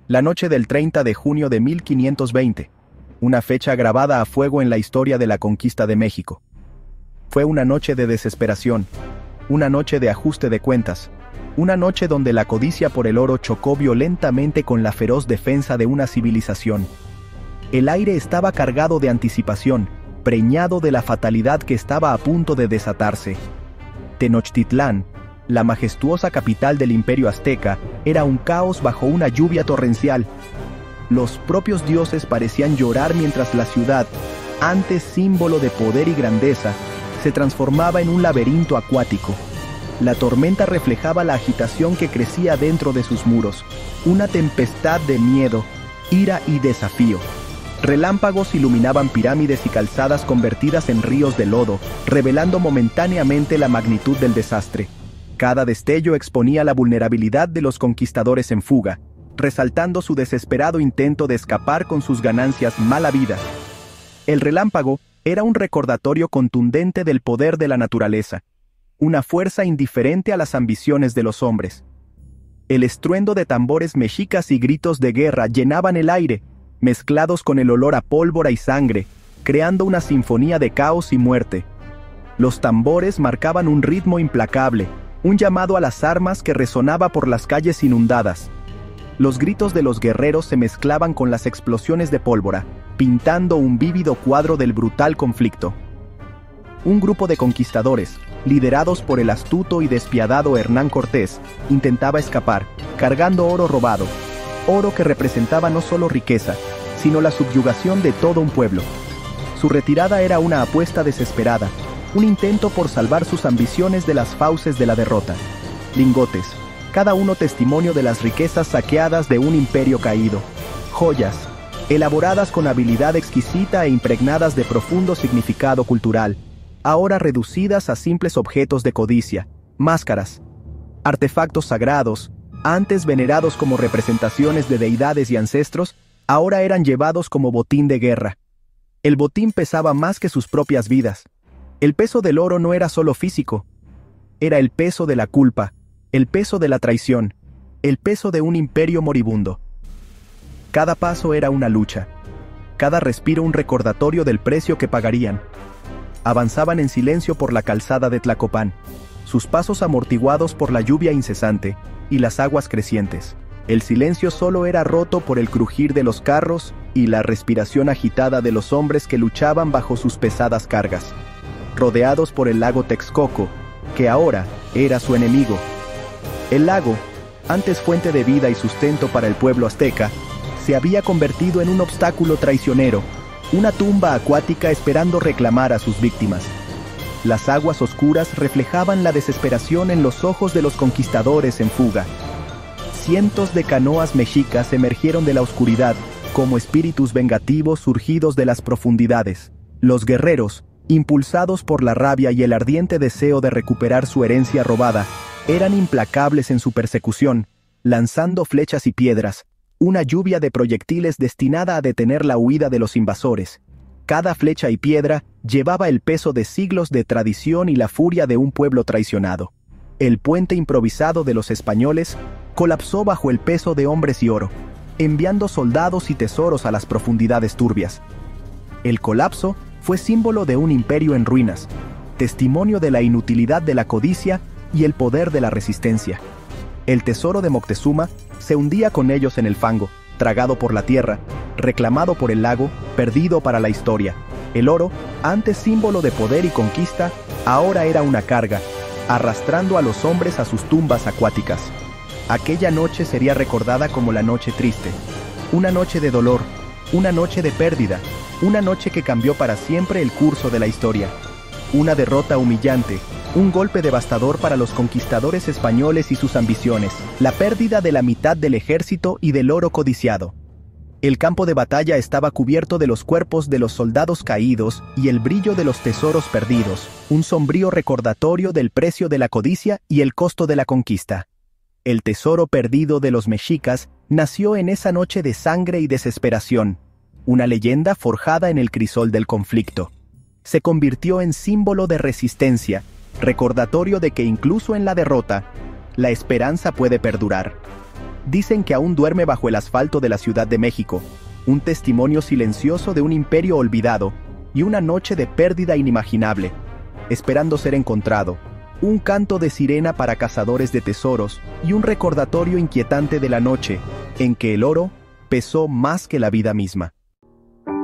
La noche del 30 de junio de 1520, una fecha grabada a fuego en la historia de la conquista de México. Fue una noche de desesperación, una noche de ajuste de cuentas, una noche donde la codicia por el oro chocó violentamente con la feroz defensa de una civilización. El aire estaba cargado de anticipación, preñado de la fatalidad que estaba a punto de desatarse. Tenochtitlán, la majestuosa capital del Imperio Azteca, era un caos bajo una lluvia torrencial. Los propios dioses parecían llorar mientras la ciudad, antes símbolo de poder y grandeza, se transformaba en un laberinto acuático. La tormenta reflejaba la agitación que crecía dentro de sus muros, una tempestad de miedo, ira y desafío. Relámpagos iluminaban pirámides y calzadas convertidas en ríos de lodo, revelando momentáneamente la magnitud del desastre. Cada destello exponía la vulnerabilidad de los conquistadores en fuga, resaltando su desesperado intento de escapar con sus ganancias mal habidas. El relámpago era un recordatorio contundente del poder de la naturaleza, una fuerza indiferente a las ambiciones de los hombres. El estruendo de tambores mexicas y gritos de guerra llenaban el aire, mezclados con el olor a pólvora y sangre, creando una sinfonía de caos y muerte. Los tambores marcaban un ritmo implacable, un llamado a las armas que resonaba por las calles inundadas. Los gritos de los guerreros se mezclaban con las explosiones de pólvora, pintando un vívido cuadro del brutal conflicto. Un grupo de conquistadores, liderados por el astuto y despiadado Hernán Cortés, intentaba escapar, cargando oro robado, oro que representaba no solo riqueza, sino la subyugación de todo un pueblo. Su retirada era una apuesta desesperada, un intento por salvar sus ambiciones de las fauces de la derrota. Lingotes, cada uno testimonio de las riquezas saqueadas de un imperio caído. Joyas, elaboradas con habilidad exquisita e impregnadas de profundo significado cultural, ahora reducidas a simples objetos de codicia. Máscaras, artefactos sagrados, antes venerados como representaciones de deidades y ancestros, ahora eran llevados como botín de guerra. El botín pesaba más que sus propias vidas. El peso del oro no era solo físico, era el peso de la culpa, el peso de la traición, el peso de un imperio moribundo. Cada paso era una lucha, cada respiro un recordatorio del precio que pagarían. Avanzaban en silencio por la calzada de Tlacopan, sus pasos amortiguados por la lluvia incesante y las aguas crecientes. El silencio solo era roto por el crujir de los carros y la respiración agitada de los hombres que luchaban bajo sus pesadas cargas. Rodeados por el lago Texcoco, que ahora era su enemigo. El lago, antes fuente de vida y sustento para el pueblo azteca, se había convertido en un obstáculo traicionero, una tumba acuática esperando reclamar a sus víctimas. Las aguas oscuras reflejaban la desesperación en los ojos de los conquistadores en fuga. Cientos de canoas mexicas emergieron de la oscuridad, como espíritus vengativos surgidos de las profundidades. Los guerreros, impulsados por la rabia y el ardiente deseo de recuperar su herencia robada, eran implacables en su persecución, lanzando flechas y piedras, una lluvia de proyectiles destinada a detener la huida de los invasores. Cada flecha y piedra llevaba el peso de siglos de tradición y la furia de un pueblo traicionado. El puente improvisado de los españoles colapsó bajo el peso de hombres y oro, enviando soldados y tesoros a las profundidades turbias. El colapso fue símbolo de un imperio en ruinas, testimonio de la inutilidad de la codicia y el poder de la resistencia. El tesoro de Moctezuma se hundía con ellos en el fango, tragado por la tierra, reclamado por el lago, perdido para la historia. El oro, antes símbolo de poder y conquista, ahora era una carga, arrastrando a los hombres a sus tumbas acuáticas. Aquella noche sería recordada como la noche triste, una noche de dolor, una noche de pérdida, una noche que cambió para siempre el curso de la historia. Una derrota humillante, un golpe devastador para los conquistadores españoles y sus ambiciones, la pérdida de la mitad del ejército y del oro codiciado. El campo de batalla estaba cubierto de los cuerpos de los soldados caídos y el brillo de los tesoros perdidos, un sombrío recordatorio del precio de la codicia y el costo de la conquista. El tesoro perdido de los mexicas nació en esa noche de sangre y desesperación, una leyenda forjada en el crisol del conflicto. Se convirtió en símbolo de resistencia, recordatorio de que incluso en la derrota, la esperanza puede perdurar. dicen que aún duerme bajo el asfalto de la Ciudad de México, un testimonio silencioso de un imperio olvidado y una noche de pérdida inimaginable, esperando ser encontrado, un canto de sirena para cazadores de tesoros y un recordatorio inquietante de la noche en que el oro pesó más que la vida misma.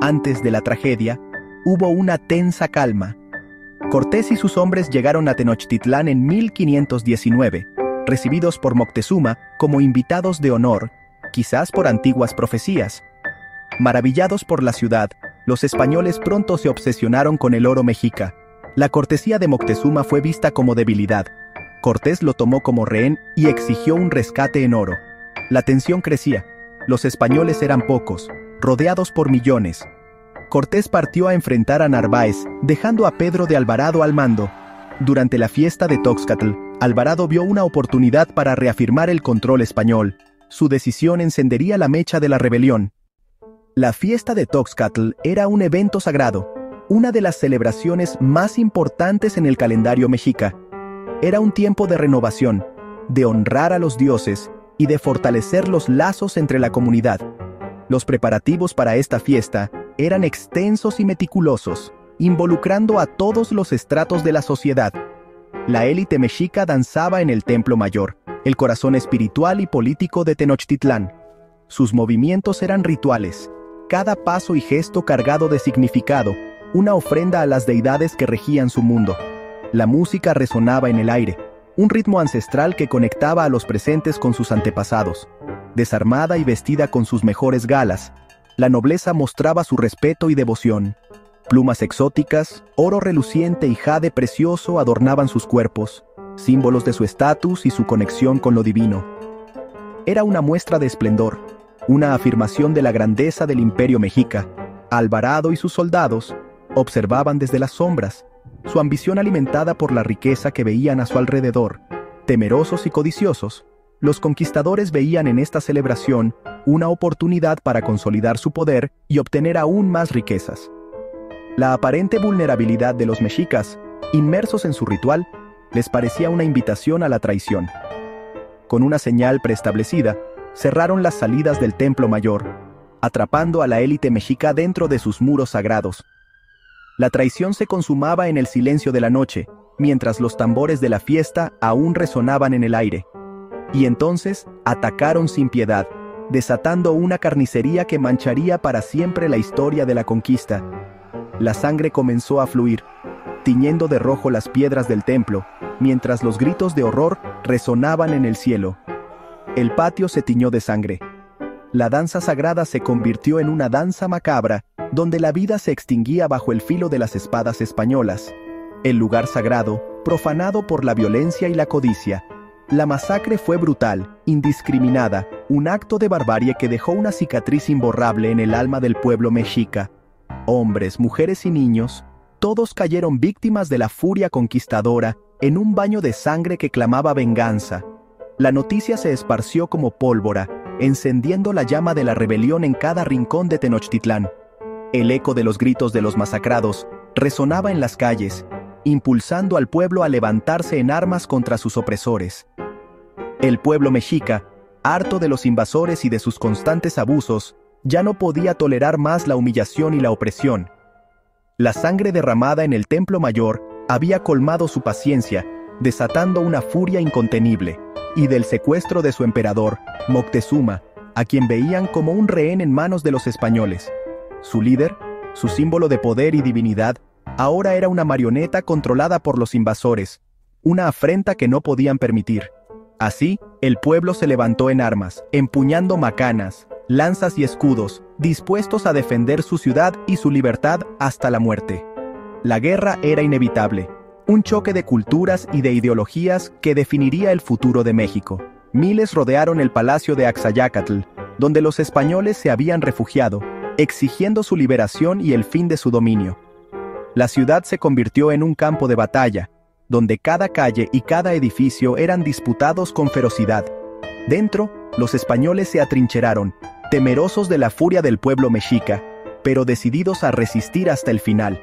Antes de la tragedia, hubo una tensa calma. Cortés y sus hombres llegaron a Tenochtitlán en 1519, recibidos por Moctezuma como invitados de honor, quizás por antiguas profecías. Maravillados por la ciudad, los españoles pronto se obsesionaron con el oro mexica. La cortesía de Moctezuma fue vista como debilidad. Cortés lo tomó como rehén y exigió un rescate en oro. La tensión crecía. Los españoles eran pocos, rodeados por millones. Cortés partió a enfrentar a Narváez, dejando a Pedro de Alvarado al mando. Durante la fiesta de Toxcatl, Alvarado vio una oportunidad para reafirmar el control español. Su decisión encendería la mecha de la rebelión. La fiesta de Toxcatl era un evento sagrado, una de las celebraciones más importantes en el calendario mexica. Era un tiempo de renovación, de honrar a los dioses y de fortalecer los lazos entre la comunidad. Los preparativos para esta fiesta eran extensos y meticulosos, involucrando a todos los estratos de la sociedad. La élite mexica danzaba en el Templo Mayor, el corazón espiritual y político de Tenochtitlán. Sus movimientos eran rituales, cada paso y gesto cargado de significado, una ofrenda a las deidades que regían su mundo. La música resonaba en el aire, un ritmo ancestral que conectaba a los presentes con sus antepasados. Desarmada y vestida con sus mejores galas, la nobleza mostraba su respeto y devoción. Plumas exóticas, oro reluciente y jade precioso adornaban sus cuerpos, símbolos de su estatus y su conexión con lo divino. Era una muestra de esplendor, una afirmación de la grandeza del imperio mexica. Alvarado y sus soldados observaban desde las sombras, su ambición alimentada por la riqueza que veían a su alrededor. Temerosos y codiciosos, los conquistadores veían en esta celebración una oportunidad para consolidar su poder y obtener aún más riquezas. La aparente vulnerabilidad de los mexicas, inmersos en su ritual, les parecía una invitación a la traición. Con una señal preestablecida, cerraron las salidas del Templo Mayor, atrapando a la élite mexica dentro de sus muros sagrados. La traición se consumaba en el silencio de la noche, mientras los tambores de la fiesta aún resonaban en el aire. Y entonces atacaron sin piedad, desatando una carnicería que mancharía para siempre la historia de la conquista. La sangre comenzó a fluir, tiñendo de rojo las piedras del templo, mientras los gritos de horror resonaban en el cielo. El patio se tiñó de sangre. La danza sagrada se convirtió en una danza macabra, donde la vida se extinguía bajo el filo de las espadas españolas. El lugar sagrado, profanado por la violencia y la codicia. La masacre fue brutal, indiscriminada, un acto de barbarie que dejó una cicatriz imborrable en el alma del pueblo mexica. Hombres, mujeres y niños, todos cayeron víctimas de la furia conquistadora en un baño de sangre que clamaba venganza. La noticia se esparció como pólvora, encendiendo la llama de la rebelión en cada rincón de Tenochtitlán. El eco de los gritos de los masacrados resonaba en las calles, impulsando al pueblo a levantarse en armas contra sus opresores. El pueblo mexica, harto de los invasores y de sus constantes abusos, ya no podía tolerar más la humillación y la opresión. La sangre derramada en el Templo Mayor había colmado su paciencia, desatando una furia incontenible, y del secuestro de su emperador, Moctezuma, a quien veían como un rehén en manos de los españoles. Su líder, su símbolo de poder y divinidad, ahora era una marioneta controlada por los invasores, una afrenta que no podían permitir. Así, el pueblo se levantó en armas, empuñando macanas, lanzas y escudos, dispuestos a defender su ciudad y su libertad hasta la muerte. La guerra era inevitable, un choque de culturas y de ideologías que definiría el futuro de México. Miles rodearon el palacio de Axayácatl, donde los españoles se habían refugiado, exigiendo su liberación y el fin de su dominio. La ciudad se convirtió en un campo de batalla, donde cada calle y cada edificio eran disputados con ferocidad. Dentro, los españoles se atrincheraron, temerosos de la furia del pueblo mexica, pero decididos a resistir hasta el final.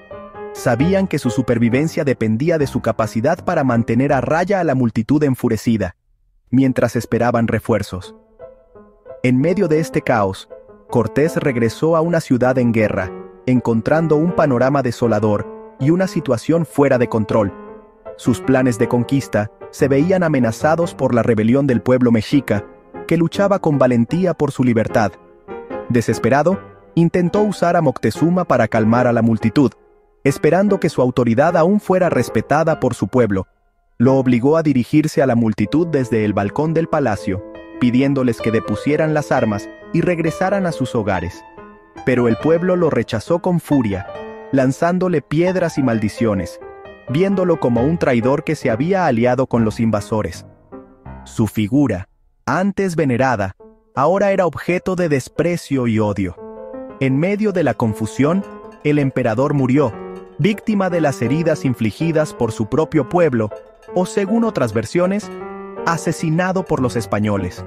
Sabían que su supervivencia dependía de su capacidad para mantener a raya a la multitud enfurecida, mientras esperaban refuerzos. En medio de este caos, Cortés regresó a una ciudad en guerra, encontrando un panorama desolador y una situación fuera de control. Sus planes de conquista se veían amenazados por la rebelión del pueblo mexica, que luchaba con valentía por su libertad. Desesperado, intentó usar a Moctezuma para calmar a la multitud, esperando que su autoridad aún fuera respetada por su pueblo. Lo obligó a dirigirse a la multitud desde el balcón del palacio, pidiéndoles que depusieran las armas y regresaran a sus hogares. Pero el pueblo lo rechazó con furia, lanzándole piedras y maldiciones, viéndolo como un traidor que se había aliado con los invasores. Su figura, antes venerada, ahora era objeto de desprecio y odio. En medio de la confusión, el emperador murió, víctima de las heridas infligidas por su propio pueblo, o según otras versiones, asesinado por los españoles.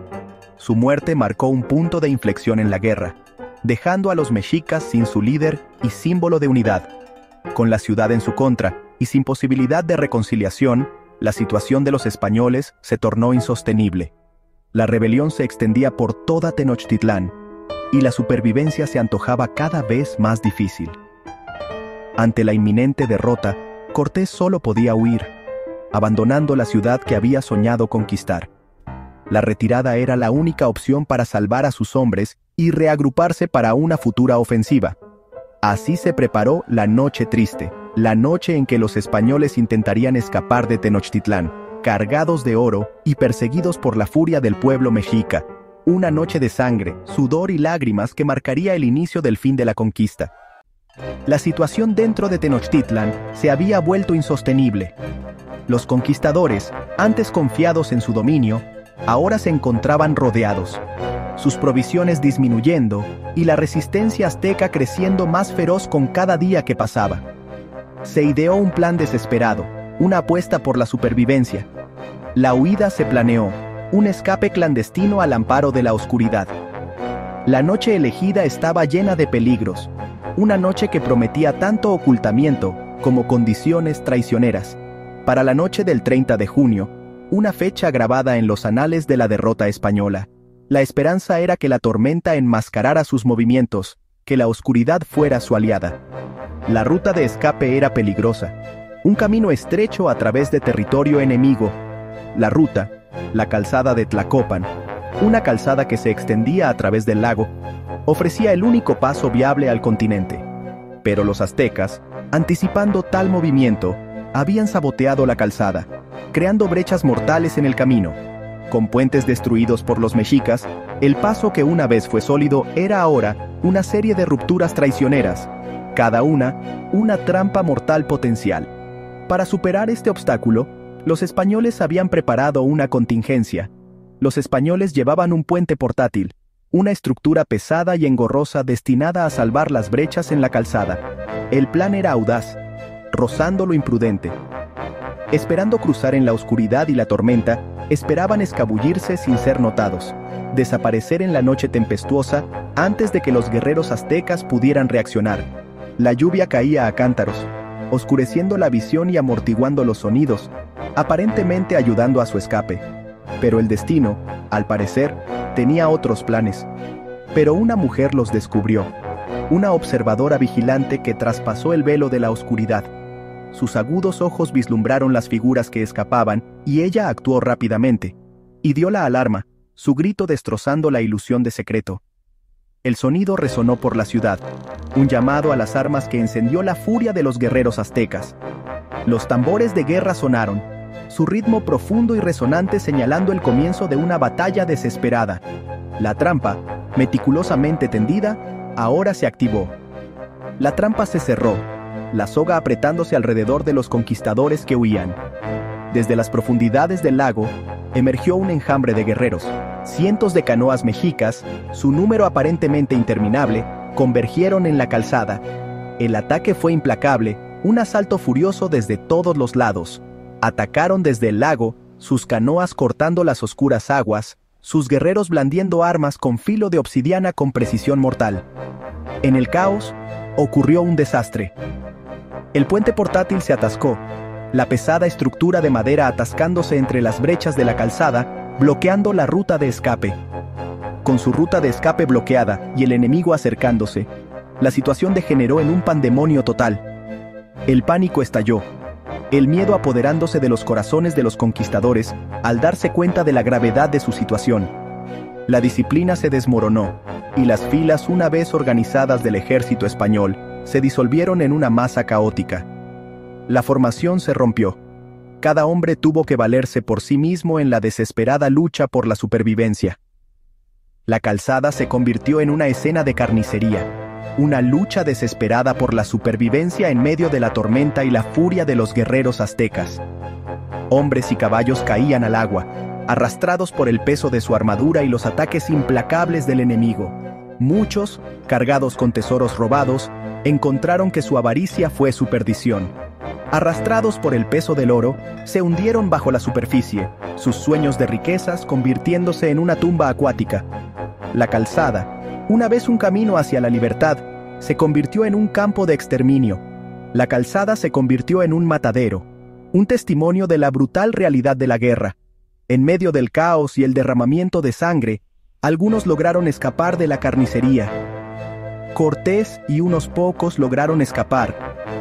Su muerte marcó un punto de inflexión en la guerra, dejando a los mexicas sin su líder y símbolo de unidad. Con la ciudad en su contra y sin posibilidad de reconciliación, la situación de los españoles se tornó insostenible. La rebelión se extendía por toda Tenochtitlán, y la supervivencia se antojaba cada vez más difícil. Ante la inminente derrota, Cortés solo podía huir, abandonando la ciudad que había soñado conquistar. La retirada era la única opción para salvar a sus hombres y reagruparse para una futura ofensiva. Así se preparó la Noche Triste, la noche en que los españoles intentarían escapar de Tenochtitlán, cargados de oro y perseguidos por la furia del pueblo mexica. Una noche de sangre, sudor y lágrimas que marcaría el inicio del fin de la conquista. La situación dentro de Tenochtitlán se había vuelto insostenible. Los conquistadores, antes confiados en su dominio, ahora se encontraban rodeados, sus provisiones disminuyendo y la resistencia azteca creciendo más feroz con cada día que pasaba. Se ideó un plan desesperado, una apuesta por la supervivencia. La huida se planeó, un escape clandestino al amparo de la oscuridad. La noche elegida estaba llena de peligros, una noche que prometía tanto ocultamiento como condiciones traicioneras. Para la noche del 30 de junio, una fecha grabada en los anales de la derrota española, la esperanza era que la tormenta enmascarara sus movimientos, que la oscuridad fuera su aliada. La ruta de escape era peligrosa, un camino estrecho a través de territorio enemigo. La ruta, la calzada de Tlacopan, una calzada que se extendía a través del lago, ofrecía el único paso viable al continente. Pero los aztecas, anticipando tal movimiento, habían saboteado la calzada, creando brechas mortales en el camino. Con puentes destruidos por los mexicas, el paso que una vez fue sólido era ahora una serie de rupturas traicioneras, cada una trampa mortal potencial. Para superar este obstáculo, los españoles habían preparado una contingencia. Los españoles llevaban un puente portátil, una estructura pesada y engorrosa destinada a salvar las brechas en la calzada. El plan era audaz, rozando lo imprudente. Esperando cruzar en la oscuridad y la tormenta, esperaban escabullirse sin ser notados, desaparecer en la noche tempestuosa antes de que los guerreros aztecas pudieran reaccionar. La lluvia caía a cántaros, oscureciendo la visión y amortiguando los sonidos, aparentemente ayudando a su escape. Pero el destino, al parecer, tenía otros planes. Pero una mujer los descubrió, una observadora vigilante que traspasó el velo de la oscuridad. Sus agudos ojos vislumbraron las figuras que escapaban y ella actuó rápidamente, y dio la alarma, su grito destrozando la ilusión de secreto. El sonido resonó por la ciudad, un llamado a las armas que encendió la furia de los guerreros aztecas. Los tambores de guerra sonaron, su ritmo profundo y resonante señalando el comienzo de una batalla desesperada. La trampa, meticulosamente tendida, ahora se activó. La trampa se cerró, la soga apretándose alrededor de los conquistadores que huían. Desde las profundidades del lago, emergió un enjambre de guerreros. Cientos de canoas mexicas, su número aparentemente interminable, convergieron en la calzada. El ataque fue implacable, un asalto furioso desde todos los lados. Atacaron desde el lago, sus canoas cortando las oscuras aguas, sus guerreros blandiendo armas con filo de obsidiana con precisión mortal. En el caos, ocurrió un desastre. El puente portátil se atascó, la pesada estructura de madera atascándose entre las brechas de la calzada, bloqueando la ruta de escape. Con su ruta de escape bloqueada y el enemigo acercándose, la situación degeneró en un pandemonio total. El pánico estalló, el miedo apoderándose de los corazones de los conquistadores al darse cuenta de la gravedad de su situación. La disciplina se desmoronó, y las filas, una vez organizadas del ejército español, se disolvieron en una masa caótica. La formación se rompió. Cada hombre tuvo que valerse por sí mismo en la desesperada lucha por la supervivencia. La calzada se convirtió en una escena de carnicería, una lucha desesperada por la supervivencia en medio de la tormenta y la furia de los guerreros aztecas. Hombres y caballos caían al agua, arrastrados por el peso de su armadura y los ataques implacables del enemigo. Muchos, cargados con tesoros robados, encontraron que su avaricia fue su perdición. Arrastrados por el peso del oro, se hundieron bajo la superficie, sus sueños de riquezas convirtiéndose en una tumba acuática. La calzada, una vez un camino hacia la libertad, se convirtió en un campo de exterminio. La calzada se convirtió en un matadero, un testimonio de la brutal realidad de la guerra. En medio del caos y el derramamiento de sangre, algunos lograron escapar de la carnicería. Cortés y unos pocos lograron escapar,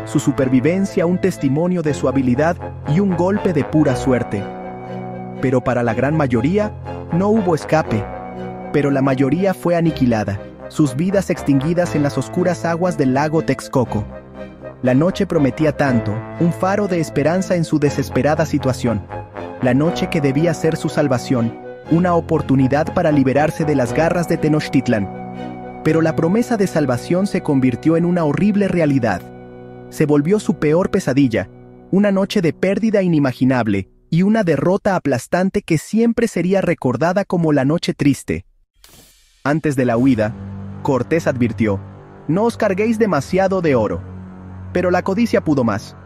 su supervivencia un testimonio de su habilidad y un golpe de pura suerte. Pero para la gran mayoría, no hubo escape. Pero la mayoría fue aniquilada, sus vidas extinguidas en las oscuras aguas del lago Texcoco. La noche prometía tanto, un faro de esperanza en su desesperada situación. La noche que debía ser su salvación, una oportunidad para liberarse de las garras de Tenochtitlán. Pero la promesa de salvación se convirtió en una horrible realidad. Se volvió su peor pesadilla, una noche de pérdida inimaginable y una derrota aplastante que siempre sería recordada como la noche triste. Antes de la huida, Cortés advirtió: «No os carguéis demasiado de oro». Pero la codicia pudo más.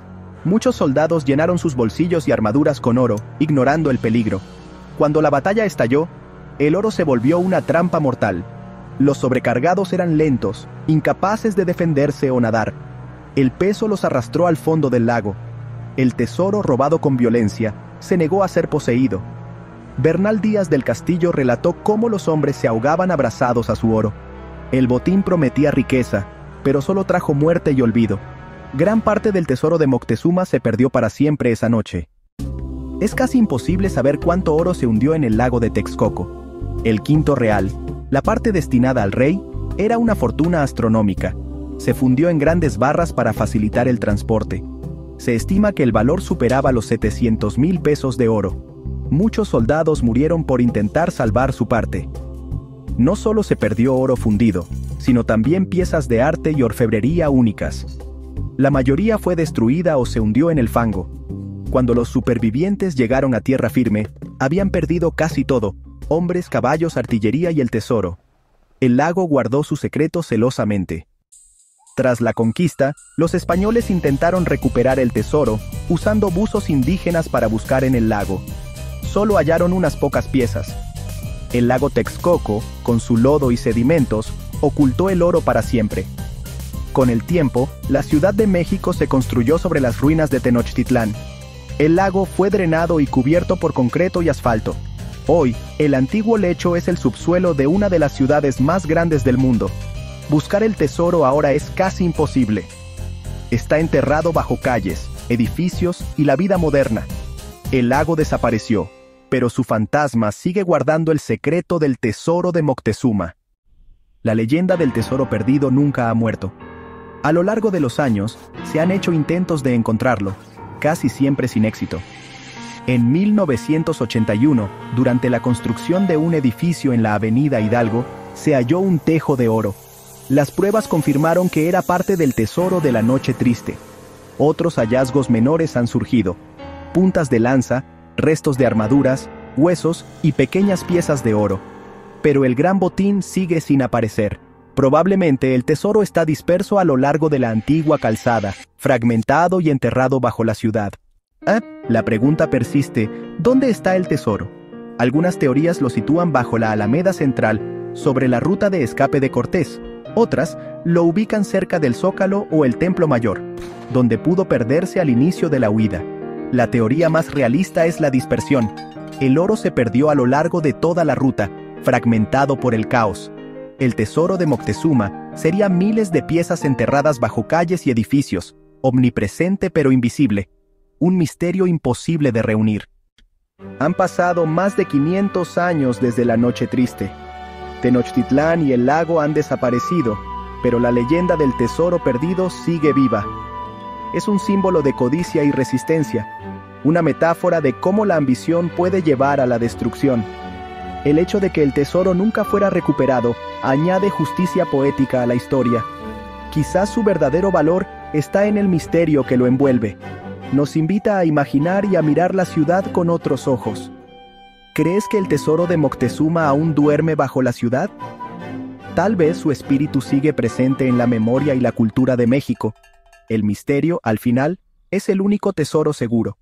Muchos soldados llenaron sus bolsillos y armaduras con oro, ignorando el peligro. Cuando la batalla estalló, el oro se volvió una trampa mortal. Los sobrecargados eran lentos, incapaces de defenderse o nadar. El peso los arrastró al fondo del lago. El tesoro robado con violencia se negó a ser poseído. Bernal Díaz del Castillo relató cómo los hombres se ahogaban abrazados a su oro. El botín prometía riqueza, pero solo trajo muerte y olvido. Gran parte del tesoro de Moctezuma se perdió para siempre esa noche. Es casi imposible saber cuánto oro se hundió en el lago de Texcoco. El quinto real, la parte destinada al rey, era una fortuna astronómica. Se fundió en grandes barras para facilitar el transporte. Se estima que el valor superaba los 700,000 pesos de oro. Muchos soldados murieron por intentar salvar su parte. No solo se perdió oro fundido, sino también piezas de arte y orfebrería únicas. La mayoría fue destruida o se hundió en el fango. Cuando los supervivientes llegaron a tierra firme, habían perdido casi todo: hombres, caballos, artillería y el tesoro. El lago guardó su secreto celosamente. Tras la conquista, los españoles intentaron recuperar el tesoro, usando buzos indígenas para buscar en el lago. Solo hallaron unas pocas piezas. El lago Texcoco, con su lodo y sedimentos, ocultó el oro para siempre. Con el tiempo, la Ciudad de México se construyó sobre las ruinas de Tenochtitlán. El lago fue drenado y cubierto por concreto y asfalto. Hoy, el antiguo lecho es el subsuelo de una de las ciudades más grandes del mundo. Buscar el tesoro ahora es casi imposible. Está enterrado bajo calles, edificios y la vida moderna. El lago desapareció, pero su fantasma sigue guardando el secreto del tesoro de Moctezuma. La leyenda del tesoro perdido nunca ha muerto. A lo largo de los años, se han hecho intentos de encontrarlo, casi siempre sin éxito. En 1981, durante la construcción de un edificio en la avenida Hidalgo, se halló un tejo de oro. Las pruebas confirmaron que era parte del tesoro de la Noche Triste. Otros hallazgos menores han surgido: puntas de lanza, restos de armaduras, huesos y pequeñas piezas de oro. Pero el gran botín sigue sin aparecer. Probablemente el tesoro está disperso a lo largo de la antigua calzada, fragmentado y enterrado bajo la ciudad. La pregunta persiste: ¿dónde está el tesoro? Algunas teorías lo sitúan bajo la Alameda Central, sobre la ruta de escape de Cortés. Otras lo ubican cerca del Zócalo o el Templo Mayor, donde pudo perderse al inicio de la huida. La teoría más realista es la dispersión. El oro se perdió a lo largo de toda la ruta, fragmentado por el caos. El tesoro de Moctezuma sería miles de piezas enterradas bajo calles y edificios, omnipresente pero invisible, un misterio imposible de reunir. Han pasado más de 500 años desde la Noche Triste. Tenochtitlán y el lago han desaparecido, pero la leyenda del tesoro perdido sigue viva. Es un símbolo de codicia y resistencia, una metáfora de cómo la ambición puede llevar a la destrucción. El hecho de que el tesoro nunca fuera recuperado añade justicia poética a la historia. Quizás su verdadero valor está en el misterio que lo envuelve. Nos invita a imaginar y a mirar la ciudad con otros ojos. ¿Crees que el tesoro de Moctezuma aún duerme bajo la ciudad? Tal vez su espíritu sigue presente en la memoria y la cultura de México. El misterio, al final, es el único tesoro seguro.